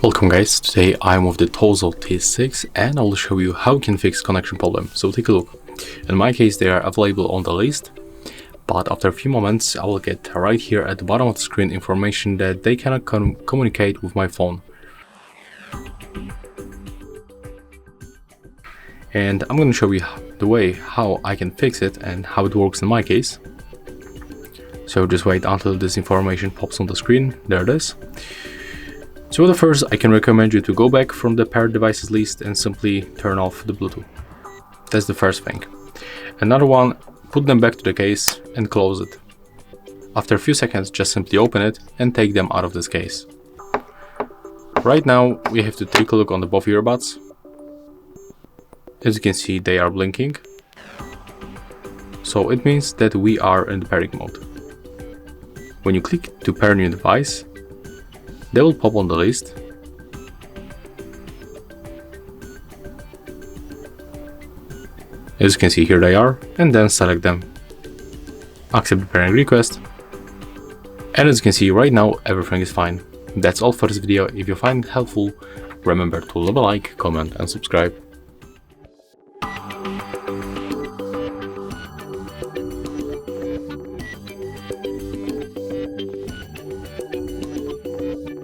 Welcome guys, today I'm with the Tozo T6 and I will show you how you can fix connection problem. So take a look. In my case they are available on the list, but after a few moments I will get right here at the bottom of the screen information that they cannot communicate with my phone. And I'm going to show you the way how I can fix it and how it works in my case. So just wait until this information pops on the screen. There it is. So the first, I can recommend you to go back from the paired devices list and simply turn off the Bluetooth. That's the first thing. Another one, put them back to the case and close it. After a few seconds, just simply open it and take them out of this case. Right now, we have to take a look on the both earbuds. As you can see, they are blinking. So it means that we are in the pairing mode. When you click to pair new device, they will pop on the list. As you can see, here they are, and then select them. Accept the pairing request. And as you can see, right now everything is fine. That's all for this video. If you find it helpful, remember to leave a like, comment and subscribe.